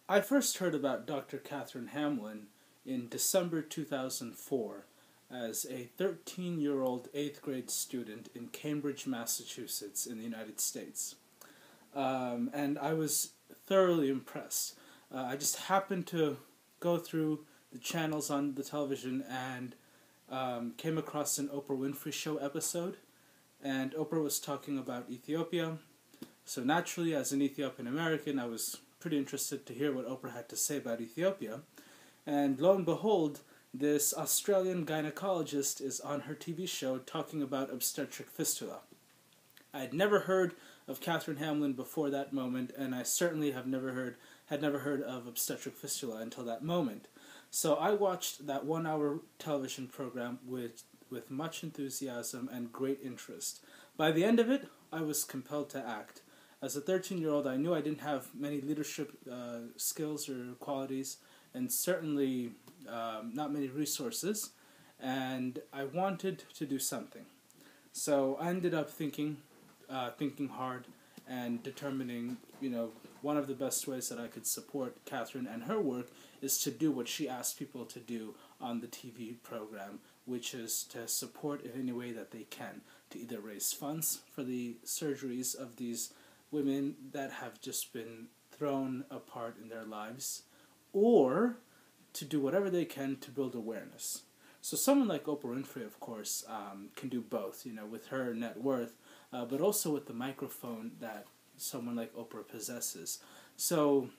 I first heard about Dr. Catherine Hamlin in December 2004 as a 13-year-old 8th grade student in Cambridge, Massachusetts, in the United States. And I was thoroughly impressed. I just happened to go through the channels on the television and came across an Oprah Winfrey Show episode, and Oprah was talking about Ethiopia. So naturally, as an Ethiopian American, I was pretty interested to hear what Oprah had to say about Ethiopia. And lo and behold, this Australian gynecologist is on her TV show talking about obstetric fistula. I had never heard of Catherine Hamlin before that moment, and I certainly had never heard of obstetric fistula until that moment. So I watched that 1 hour television program with much enthusiasm and great interest. By the end of it, I was compelled to act. As a 13-year-old, I knew I didn't have many leadership skills or qualities, and certainly not many resources, and I wanted to do something. So I ended up thinking hard and determining, one of the best ways that I could support Catherine and her work is to do what she asked people to do on the TV program, which is to support in any way that they can, to either raise funds for the surgeries of these women that have just been thrown apart in their lives, or to do whatever they can to build awareness. So someone like Oprah Winfrey, of course, can do both, with her net worth, but also with the microphone that someone like Oprah possesses. So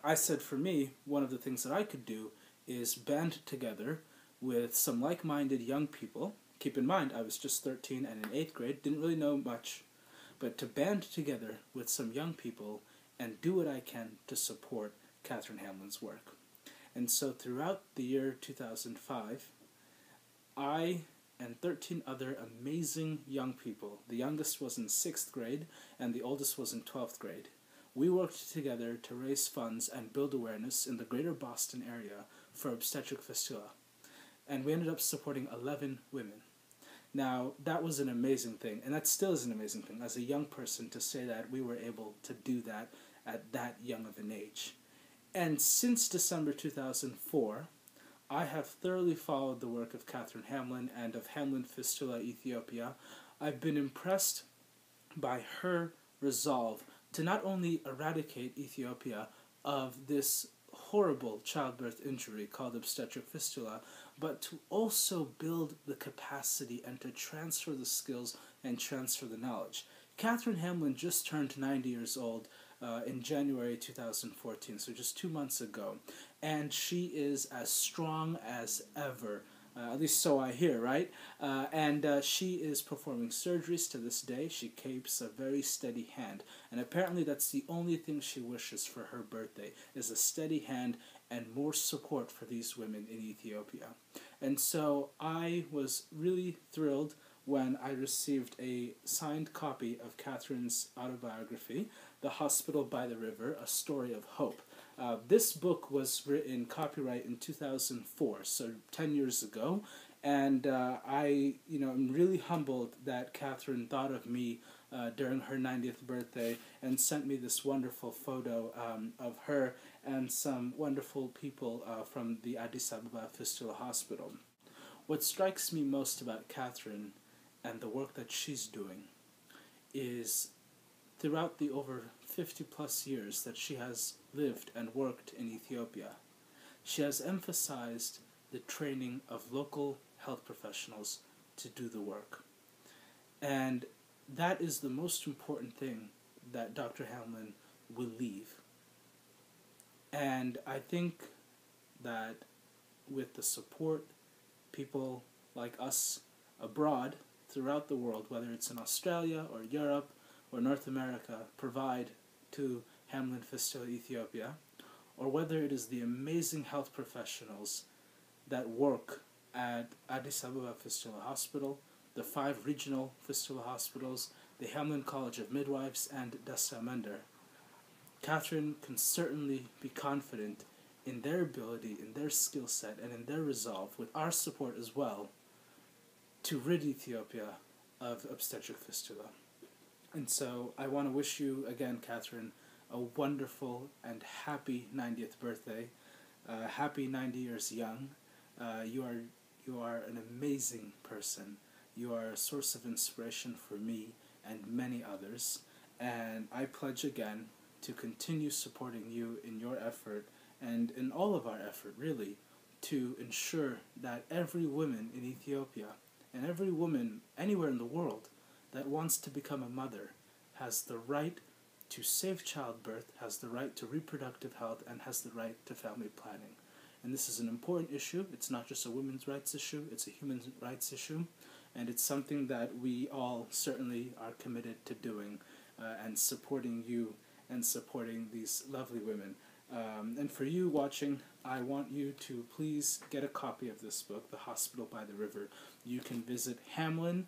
I said for me, one of the things that I could do is band together with some like-minded young people. Keep in mind, I was just 13 and in 8th grade, didn't really know much, but to band together with some young people and do what I can to support Catherine Hamlin's work. And so throughout the year 2005, I and 13 other amazing young people, the youngest was in 6th grade and the oldest was in 12th grade, we worked together to raise funds and build awareness in the greater Boston area for obstetric fistula. And we ended up supporting 11 women. Now, that was an amazing thing, and that still is an amazing thing as a young person to say that we were able to do that at that young of an age. And since December 2004, I have thoroughly followed the work of Catherine Hamlin and of Hamlin Fistula Ethiopia. I've been impressed by her resolve to not only eradicate Ethiopia of this horrible childbirth injury called obstetric fistula, but to also build the capacity and to transfer the skills and transfer the knowledge. Catherine Hamlin just turned 90 years old in January 2014, so just 2 months ago, and she is as strong as ever. At least so I hear, right? And she is performing surgeries to this day. She keeps a very steady hand. And apparently that's the only thing she wishes for her birthday, is a steady hand and more support for these women in Ethiopia. And so I was really thrilled when I received a signed copy of Catherine's autobiography, The Hospital by the River, A Story of Hope. This book was written copyright in 2004, so 10 years ago, and I'm really humbled that Catherine thought of me during her 90th birthday and sent me this wonderful photo of her and some wonderful people from the Addis Ababa Fistula Hospital. What strikes me most about Catherine and the work that she's doing is throughout the over 50 plus years that she has lived and worked in Ethiopia, she has emphasized the training of local health professionals to do the work. And that is the most important thing that Dr. Hamlin will leave. And I think that with the support people like us abroad throughout the world, whether it's in Australia or Europe or North America, provide to Hamlin Fistula Ethiopia, or whether it is the amazing health professionals that work at Addis Ababa Fistula Hospital, the 5 regional fistula hospitals, the Hamlin College of Midwives, and Dessa Mender, Catherine can certainly be confident in their ability, in their skill set, and in their resolve, with our support as well, to rid Ethiopia of obstetric fistula. And so I want to wish you, again, Catherine, a wonderful and happy 90th birthday. Happy 90 years young. You are an amazing person. You are a source of inspiration for me and many others. And I pledge again to continue supporting you in your effort and in all of our effort, really, to ensure that every woman in Ethiopia and every woman anywhere in the world that wants to become a mother has the right to safe childbirth, has the right to reproductive health, and has the right to family planning. And this is an important issue. It's not just a women's rights issue, it's a human rights issue. And it's something that we all certainly are committed to doing and supporting you and supporting these lovely women. And for you watching, I want you to please get a copy of this book, The Hospital by the River. You can visit hamlin.org.au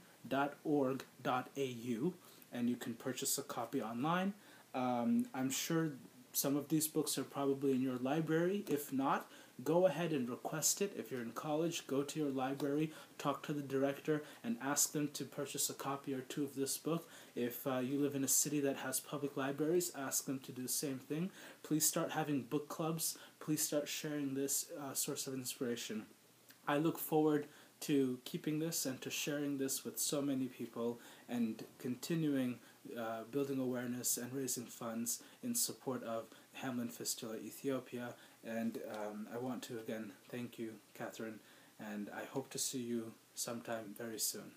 and you can purchase a copy online. I'm sure some of these books are probably in your library. If not, go ahead and request it. If you're in college, go to your library, talk to the director, and ask them to purchase a copy or two of this book. If you live in a city that has public libraries, ask them to do the same thing. Please start having book clubs. Please start sharing this source of inspiration. I look forward to keeping this and to sharing this with so many people and continuing building awareness and raising funds in support of Hamlin Fistula Ethiopia. And I want to again thank you, Catherine, and I hope to see you sometime very soon.